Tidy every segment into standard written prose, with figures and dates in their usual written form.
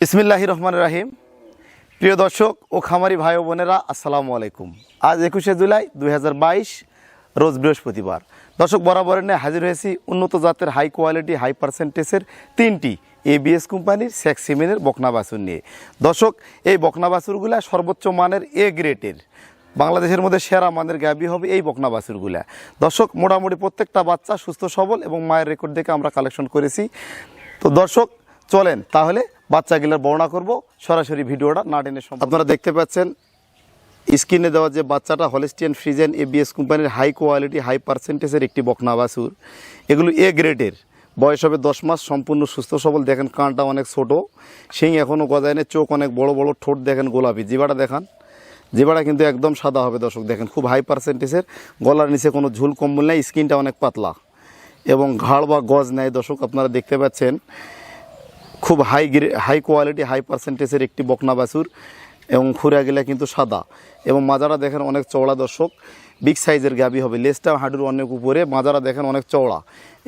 বিসমিল্লাহির রহমানির রহিম। প্রিয় দর্শক ও খামারি ভাই ও বোনেরা, আসসালামু আলাইকুম। আজ 21শে জুলাই 2022 রোজ বৃহস্পতিবার। দর্শক, বরাবরের ন্যায় হাজির হয়েছি উন্নত জাতের হাই কোয়ালিটি হাই পার্সেন্টেজের 3টি এবিএস কোম্পানির সেক্স সিমেনের বকনা বাছুর নিয়ে। দর্শক, এই বকনা বাছুরগুলা সর্বোচ্চ মানের এ গ্রেডের, বাংলাদেশের মধ্যে সেরা মানের গাভী হবে এই বকনা বাছুরগুলা। দর্শক, মোটামুটি প্রত্যেকটা বাচ্চা সুস্থ সবল এবং মায়ের রেকর্ড দেখে আমরা কালেকশন করেছি। তো দর্শক চলেন তাহলে বাচ্চাগুলোর বর্ণনা করব, সরাসরি ভিডিওটা না টেনে। আপনারা দেখতে পাচ্ছেন স্ক্রিনে দেওয়া যে বাচ্চাটা হলিস্টিয়ান ফ্রিজিয়ান এবিএস কোম্পানির হাই কোয়ালিটি হাই পার্সেন্টেজের একটি বকনা বাছুর। এগুলো এ গ্রেডের, বয়স হবে 10 মাস, সম্পূর্ণ সুস্থ সবল। দেখেন কানটা অনেক ছোট, শিং এখনও গজায় না, চোখ অনেক বড় বড়, ঠোঁট দেখেন গোলাপি, জিবাটা দেখান, জিবাটা কিন্তু একদম সাদা হবে। দর্শক দেখেন খুব হাই পার্সেন্টেজের, গলার নিচে কোনো ঝুল কম্বল নেই, স্কিনটা অনেক পাতলা এবং ঘাড় বা গজ নেয়। দর্শক আপনারা দেখতে পাচ্ছেন খুব হাই কোয়ালিটি হাই পার্সেন্টেজের একটি বকনা বাছুর এবং খুঁড়া গেলে কিন্তু সাদা এবং মাজারা দেখেন অনেক চওড়া। দর্শক বিগ সাইজের গাভী হবে, লেজটা হাঁটুর অনেক উপরে, মাজারা দেখেন অনেক চওড়া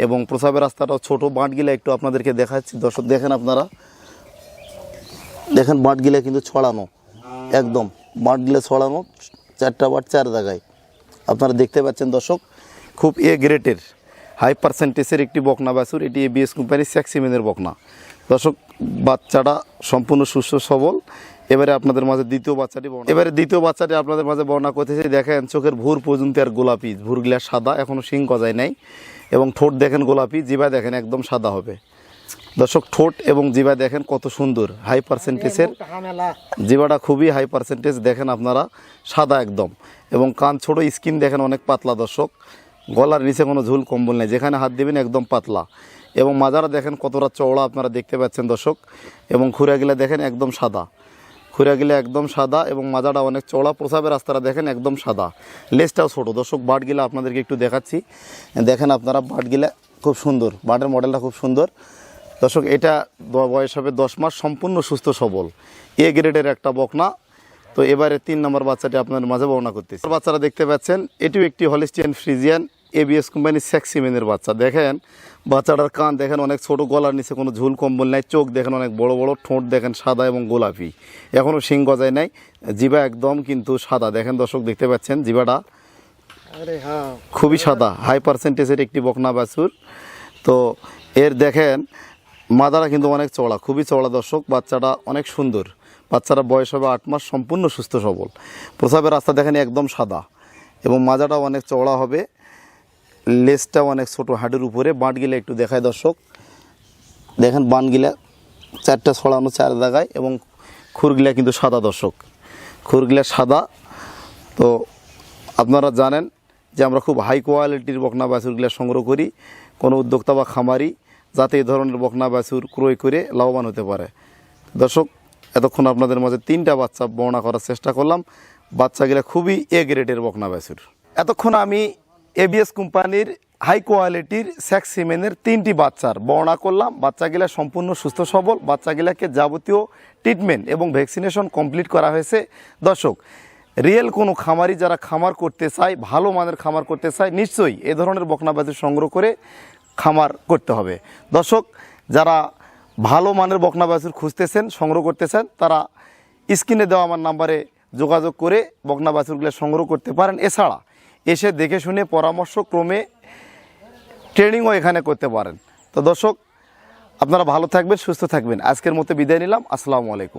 এবং প্রসাবের রাস্তাটাও ছোটো। বাঁটগিলা একটু আপনাদেরকে দেখাচ্ছি। দর্শক দেখেন, আপনারা দেখেন বাঁটগিলা কিন্তু ছড়ানো, একদম বাঁটগিলা ছড়ানো, 4টা বাট 4 জায়গায় আপনারা দেখতে পাচ্ছেন। দর্শক খুব এ গ্রেডের হাই পার্সেন্টেজের একটি বকনা বাছুর, এটি এবিএস কোম্পানির সেক্স সিমেনের বকনা। দর্শক বাচ্চাটা সম্পূর্ণ সুস্থ সবল। এবারে আপনাদের মাঝে দ্বিতীয় বাচ্চাটি আপনাদের মাঝে বর্ণনা করতেছি। দেখেন চোখের ভুর পর্যন্ত আর গোলাপি, ভুরগুলা সাদা, এখনও শিং গজায় নাই এবং ঠোঁট দেখেন গোলাপি, জিভা দেখেন একদম সাদা হবে। দর্শক ঠোঁট এবং জিভা দেখেন কত সুন্দর, হাই পার্সেন্টেজের জিভাটা খুবই হাই পার্সেন্টেজ, দেখেন আপনারা সাদা একদম এবং কান ছোট, স্কিন দেখেন অনেক পাতলা। দর্শক গলার নিচে কোনো ঝুল কম্বল নেই, যেখানে হাত দিবেন একদম পাতলা এবং মাজারা দেখেন কতটা চওড়া আপনারা দেখতে পাচ্ছেন। দর্শক এবং খুঁড়াগুলা দেখেন একদম সাদা, খুঁড়াগুলা একদম সাদা এবং মাজাটা অনেক চওড়া, প্রসাবের রাস্তাটা দেখেন একদম সাদা, লেজটাও ছোটো। দর্শক বাটগুলা আপনাদেরকে একটু দেখাচ্ছি, দেখেন আপনারা বাটগুলা খুব সুন্দর, বাটের মডেলটা খুব সুন্দর। দর্শক এটা বয়স হবে 10 মাস, সম্পূর্ণ সুস্থ সবল এ গ্রেডের একটা বকনা। তো এবারে 3 নম্বর বাচ্চাটি আপনাদের মাঝে বর্ণনা করতেছি। বাচ্চারা দেখতে পাচ্ছেন এটিও একটি হলিস্টিয়ান ফ্রিজিয়ান এবিএস কোম্পানির সেক্স সিমেনের বাচ্চা। দেখেন বাচ্চাটার কান দেখেন অনেক ছোট, গলার নিচে কোনো ঝুল কম্বল নাই, চোখ দেখেন অনেক বড় বড়, ঠোঁট দেখেন সাদা এবং গোলাপি, এখনও শিং গজায় নাই, জিভা একদম কিন্তু সাদা। দেখেন দর্শক দেখতে পাচ্ছেন জিভাটা খুবই সাদা, হাই পার্সেন্টেজের একটি বকনা বাছুর। তো এর দেখেন মাদারা কিন্তু অনেক চওড়া, খুবই চওড়া। দর্শক বাচ্চাটা অনেক সুন্দর, বাচ্চারা বয়স হবে 8 মাস, সম্পূর্ণ সুস্থ সবল। প্রসাবের রাস্তা দেখেন একদম সাদা এবং মাজাটাও অনেক চওড়া হবে, লেজটাও অনেক ছোটো, হাঁটুর উপরে। বাঁটগিলা একটু দেখায় দর্শক, দেখেন বানগিলা 4টা ছড়ানো 4 জায়গায় এবং খুরগিলা কিন্তু সাদা। দর্শক খুরগিলা সাদা। তো আপনারা জানেন যে আমরা খুব হাই কোয়ালিটির বকনা বাছুরগুলা সংগ্রহ করি, কোনো উদ্যোক্তা বা খামারি যাতে এই ধরনের বকনা বাছুর ক্রয় করে লাভবান হতে পারে। দর্শক এতক্ষণ আপনাদের মাঝে 3টা বাচ্চা বর্ণনা করার চেষ্টা করলাম, বাচ্চাগুলা খুবই এ গ্রেডের বকনা বাছুর। এতক্ষণ আমি এবিএস কোম্পানির হাই কোয়ালিটির সেক্স সিমেনের 3টি বাচ্চার বর্ণনা করলাম। বাচ্চাগুলা সম্পূর্ণ সুস্থ সবল, বাচ্চাগুলাকে যাবতীয় ট্রিটমেন্ট এবং ভ্যাকসিনেশন কমপ্লিট করা হয়েছে। দর্শক রিয়েল কোনো খামারি যারা খামার করতে চায়, ভালো মানের খামার করতে চায়, নিশ্চয়ই এ ধরনের বকনা বাছুর সংগ্রহ করে খামার করতে হবে। দর্শক যারা ভালো মানের বকনা বাছুর খুঁজতেছেন, সংগ্রহ করতেছেন, তারা স্ক্রিনে দেওয়া আমার নাম্বারে যোগাযোগ করে বকনা বাছুরগুলো সংগ্রহ করতে পারেন। এছাড়া এসে দেখে শুনে পরামর্শ ক্রমে ট্রেনিংও এখানে করতে পারেন। তো দর্শক আপনারা ভালো থাকবেন, সুস্থ থাকবেন। আজকের মতো বিদায় নিলাম। আসসালামু আলাইকুম।